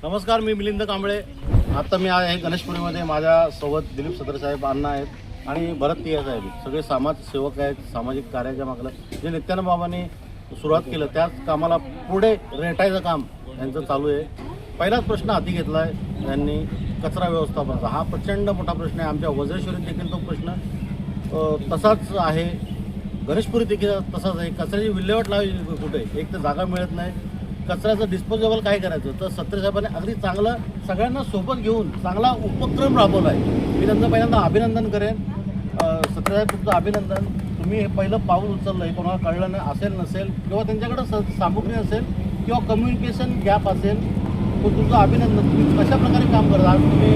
नमस्कार, मी मिलिंद कांबळे. आता मी आहे गणेशपुरीमध्ये. माझ्यासोबत दिलीप सदर साहेब अण्णा आहेत आणि भरत तिया साहेब आहेत. सगळे समाजसेवक आहेत. सामाजिक कार्याच्या मागलं जे नित्यानंद बाबांनी सुरुवात केलं त्याच कामाला पुढे रेटायचं काम यांचं चालू आहे. पहिलाच प्रश्न हाती घेतला आहे यांनी कचरा व्यवस्थापनाचा. हा प्रचंड मोठा प्रश्न आहे. आमच्या वज्रेश्वरीत देखील तो प्रश्न तसाच आहे. गणेशपुरीत देखील तसाच आहे. कचऱ्याची विल्हेवाट लावायची कुठे, एक तर जागा मिळत नाही. कचऱ्याचं डिस्पोजेबल काय करायचं, तर सत्रे साहेबांनी अगदी चांगलं सगळ्यांना सोबत घेऊन चांगला उपक्रम राबवला आहे. मी त्यांचं पहिल्यांदा अभिनंदन करेन. सत्रे साहेब, तुमचं अभिनंदन. तुम्ही हे पहिलं पाऊल उचललं आहे. कोणाला कळलं नाही असेल नसेल किंवा त्यांच्याकडं सामुग्री असेल किंवा कम्युनिकेशन गॅप असेल, तर तुमचं अभिनंदन. तुम्ही कशा प्रकारे काम करता. आज तुम्ही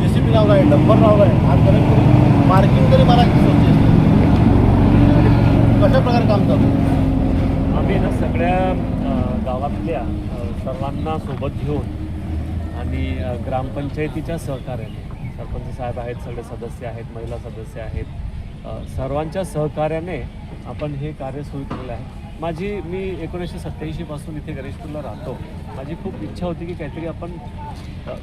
JCB लावला आहे, डंपर लावला आहे. आज गणेशपुरी पार्किंग तरी मला सोचते कशा प्रकारे काम चालू. आम्ही ना सगळ्या गावातल्या सर्वांना सोबत घेऊन आणि ग्रामपंचायतीच्या सहकार्याने, सरपंच साहेब आहेत, सगळे सदस्य आहेत, महिला सदस्य आहेत, सर्वांच्या सहकार्याने आपण हे कार्य सुरू केलेलं आहे. मी 1987 पासून इथे गणेशपूरला राहतो. माझी खूप इच्छा होती की काहीतरी आपण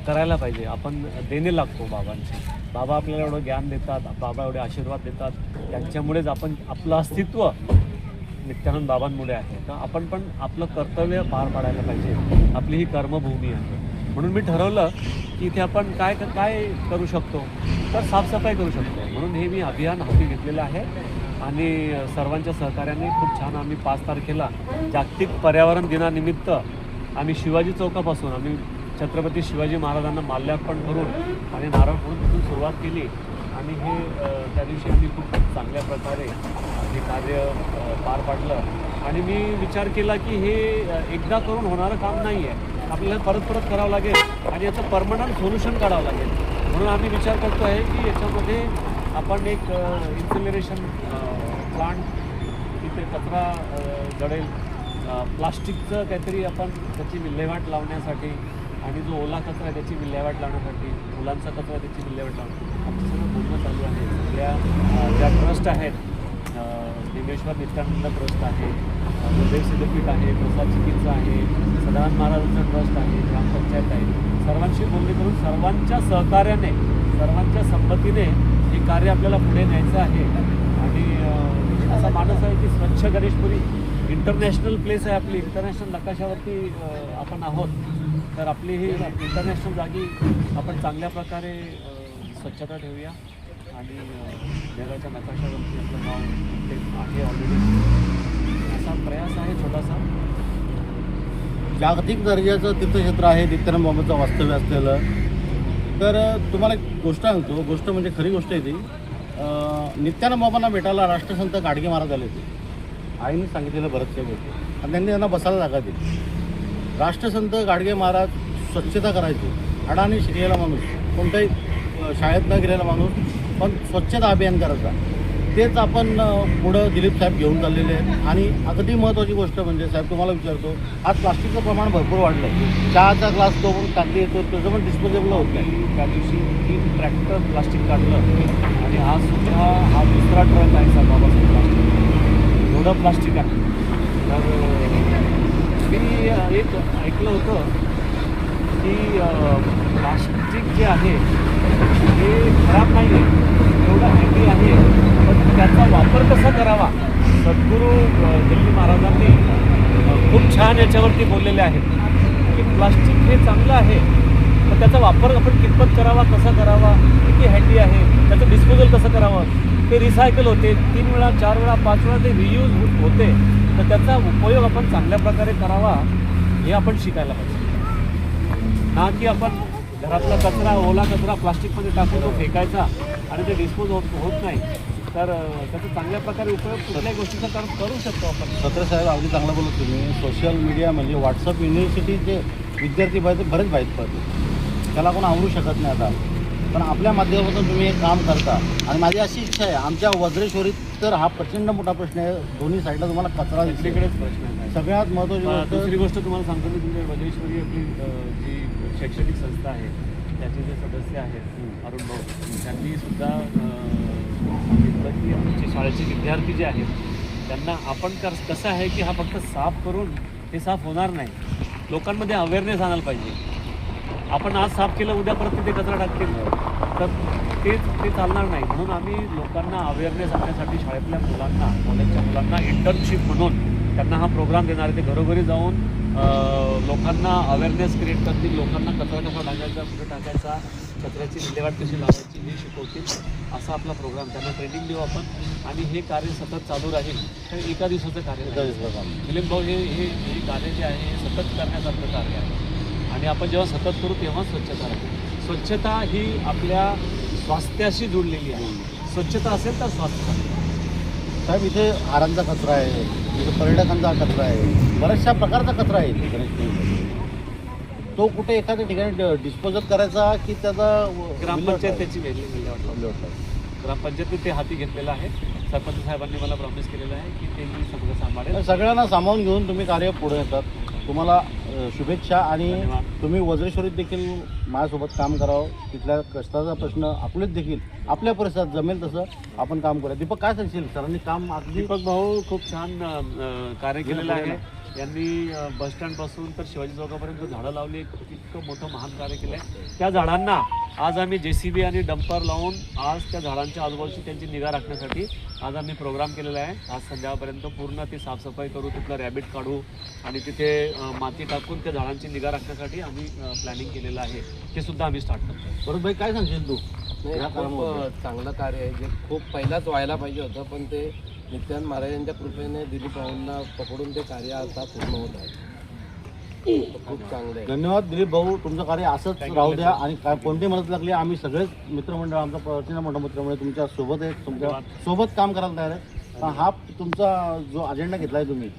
करायला पाहिजे. आपण देणे लागतो बाबांचे. बाबा आपल्याला एवढं ज्ञान देतात, बाबा एवढे आशीर्वाद देतात. त्यांच्यामुळेच आपलं अस्तित्व नित्यानंद बाबांमुळे आहे. तर आपण पण आपलं कर्तव्य पार पाडायला पाहिजे. आपली ही कर्मभूमी आहे. म्हणून मी ठरवलं की इथे आपण काय करू शकतो, तर साफसफाई करू शकतो. म्हणून हे मी अभियान हाती घेतलेलं आहे आणि सर्वांच्या सहकार्याने खूप छान आम्ही 5 तारखेला जागतिक पर्यावरण दिनानिमित्त आम्ही शिवाजी चौकापासून आम्ही छत्रपती शिवाजी महाराजांना माल्यार्पण करून आणि नारळ फोडून सुरुवात केली. आणि हे त्या दिवशी आम्ही खूप चांगल्या प्रकारे हे कार्य पार पाडलं. आणि मी विचार केला की हे एकदा करून होणारं काम नाही आहे. आपल्याला परत करावं लागेल आणि याचं परमनंट सोल्युशन काढावं लागेल. म्हणून आम्ही विचार करतो आहे की याच्यामध्ये आपण एक इन्सिनरेशन प्लांट, तिथे कचरा जळेल, प्लास्टिकचं काहीतरी आपण त्याची विल्हेवाट लावण्यासाठी आणि जो ओला कचरा आहे त्याची विल्हेवाट लावण्यासाठी, मुलांचा कचरा त्याची विल्हेवाट लावण्यासाठी आमचं सगळं बोलणं चालू आहे. सगळ्या ज्या ट्रस्ट आहेत, निमेश्वर नित्यानंद ट्रस्ट आहे, हृदय सिद्धपीठ आहे, प्रसाद चिकित्सा आहे, सदानंद महाराजांचा ट्रस्ट आहे, ग्रामपंचायत आहे, सर्वांशी बोलणी करून सर्वांच्या सहकार्याने, सर्वांच्या संमतीने हे कार्य आपल्याला पुढे न्यायचं आहे. आणि असा मानस आहे की स्वच्छ गणेशपुरी इंटरनॅशनल प्लेस आहे. आपली इंटरनॅशनल नकाशावरती आपण आहोत. तर आपली ही इंटरनॅशनल जागी आपण चांगल्या प्रकारे स्वच्छता ठेवूया आणि जगाच्या नकाशावरती आपलं नाव ते आहे ऑलरेडी. असा प्रयास आहे छोटासा. जागतिक दर्जाचं तीर्थक्षेत्र आहे नित्यानंद बाबांचं वास्तव्य असलेलं. तर तुम्हाला एक गोष्ट सांगतो. गोष्ट म्हणजे खरी गोष्ट आहे ती. नित्यानंद बाबांना भेटायला राष्ट्रसंत गाडगे महाराज आले होते. आईने सांगितलेलं बरंचशा गोष्टी आणि त्यांनी त्यांना बसायला जागा दिली. राष्ट्रसंत गाडगे महाराज स्वच्छता करायचे. अडाणी शिकलेला माणूस, कोणताही शाळेत न गेलेला माणूस, पण स्वच्छता अभियान करायचा. तेच आपण पुढं दिलीप साहेब घेऊन चाललेले आहेत. आणि अगदी महत्त्वाची गोष्ट म्हणजे साहेब तुम्हाला विचारतो, आज प्लास्टिकचं प्रमाण भरपूर वाढलं आहे. चहाचा ग्लास तो पण टाकली येतो, त्याचं पण डिस्पोजेबल होत नाही. त्या दिवशी 3 ट्रॅक्टर प्लास्टिक काढलं आणि हा दुसरा ट्रक आहे सर बाबासाहेब प्लास्टिक. एवढं प्लास्टिक आहे. तर मी एक ऐकलं होतं की प्लास्टिक जे आहे हे खराब नाही आहे, एवढं हँडी आहे, पण त्याचा वापर कसा करावा. सद्गुरू दिल्ली महाराजांनी खूप छान याच्यावरती बोललेले आहेत की प्लास्टिक हे चांगलं आहे, पण त्याचा वापर आपण कितपत करावा, कसा करावा, किती हँडी आहे, त्याचं डिस्पोजल कसं करावं. ते रिसायकल होते 3 वेळा 4 वेळा 5 वेळा ते रियूज होते. तर त्याचा उपयोग आपण चांगल्या प्रकारे करावा हे आपण शिकायला पाहिजे. ना की आपण घरातला कचरा, ओला कचरा प्लास्टिकमध्ये टाकून तो फेकायचा आणि ते डिस्पोज होत नाही. तर त्याचा चांगल्या प्रकारे उपयोग कुठल्याही गोष्टीचा करू शकतो आपण. सत्र साहेब अगदी चांगलं बोलत तुम्ही. सोशल मीडिया म्हणजे व्हॉट्सअप युनिव्हर्सिटीचे विद्यार्थी बरेच माहीत पडते. त्याला कोण आवडू शकत नाही आता. पण आपल्या माध्यमातून तुम्ही एक काम करता. आणि माझी अशी इच्छा आहे, आमच्या वज्रेश्वरीत तर हा प्रचंड मोठा प्रश्न आहे. दोन्ही साईडला तुम्हाला कचरा दुसरीकडेच प्रश्न आहे. सगळ्यात महत्त्वाची दुसरी गोष्ट तुम्हाला सांगतो मी, तुमच्या वज्रेश्वरी आपली जी शैक्षणिक संस्था आहे त्याचे जे सदस्य आहेत अरुण भाऊ, त्यांनी सुद्धा सांगितलं की आमचे शाळेचे विद्यार्थी जे आहेत त्यांना आपण कसं आहे की हा फक्त साफ करून हे साफ होणार नाही. लोकांमध्ये अवेअरनेस आणायला पाहिजे. आपण आज साफ केलं उद्या परत तिथे कचरा टाकतील तर ते चालणार नाही. म्हणून आम्ही लोकांना अवेअरनेस आणण्यासाठी शाळेतल्या मुलांना कॉलेजच्या मुलांना इंटर्नशिप म्हणून त्यांना हा प्रोग्राम देणार आहे. ते घरोघरी जाऊन लोकांना अवेअरनेस क्रिएट करतील, लोकांना कचरा कसा टाकायचा, कुठे टाकायचा, कचऱ्याची विल्हेवाट कशी लावायची हे शिकवतील. असा आपला प्रोग्राम त्यांना ट्रेनिंग देऊ आपण आणि हे कार्य सतत चालू राहील. तर एका दिवसाचं कार्य नाही. दिलीप भाऊ हे कार्य जे आहे हे सतत करण्यासारखं कार्य आहे आणि आपण जेव्हा सतत करू तेव्हा स्वच्छता राहील. स्वच्छता ही आपल्या स्वास्थ्याशी जुळलेली आहे. स्वच्छता असेल तर स्वास्थ्य. साहेब इथे हारांचा कचरा आहे, इथे पर्यटकांचा कचरा आहे, बऱ्याचशा प्रकारचा कचरा आहे इथे गणेशपुरीमध्ये. तो कुठे एखाद्या ठिकाणी डिस्पोजल करायचा की त्याचा ग्रामपंचायत त्याची विल्हेवाट ग्रामपंचायतने ते हाती घेतलेलं आहे. सरपंच साहेबांनी मला प्रॉमिस केलेलं आहे की ते मी सगळं सांभाळेल. सगळ्यांना सामावून घेऊन तुम्ही कार्य पुढे येतात. तुम्हाला शुभेच्छा आणि धन्यवाद. तुम्ही वज्रेश्वरीत देखील माझ्यासोबत काम करावं. तिथल्या कष्टाचा प्रश्न आपलेच देखील आपल्या परिसरात जमेल तसं आपण काम करूया. दीपक काय सांगशील? सरांनी काम अगदी दीपक भाऊ खूप छान कार्य केलेलं आहे. यांनी बसस्टँडपासून तर शिवाजी चौकापर्यंत झाडं लावली. इतकं मोठं महान कार्य केलं आहे. त्या झाडांना आज आम्ही JCB आणि डंपर लावून आज त्या झाडांच्या आजूबाजूची त्यांची निगा राखण्यासाठी आज आम्ही प्रोग्राम केलेला आहे. आज संध्याकाळपर्यंत पूर्ण ती साफसफाई करू, तिथलं रॅबिट काढू आणि तिथे माती टाकून त्या झाडांची निगा राखण्यासाठी आम्ही प्लॅनिंग केलेलं आहे. ते सुद्धा आम्ही स्टार्ट करतो. परत भाई काय सांगशील तू? खूप चांगलं कार्य आहे जे खूप पहिलाच व्हायला पाहिजे होतं, पण ते नित्यानंद महाराजांच्या कृपेने दिलीप भाऊंना पकडून ते कार्य आता पूर्ण होत आहे. खूप चांगलं आहे. धन्यवाद दिलीप भाऊ, तुमचं कार्य असंच राहू द्या आणि काय कोणती मदत लागली आम्ही सगळेच मित्रमंडळ आमचा प्रचंड मोठा मित्रमंडळ तुमच्या सोबत आहे, तुमच्या सोबत काम करायला तयार आहे. हा तुमचा जो अजेंडा घेतलाय तुम्ही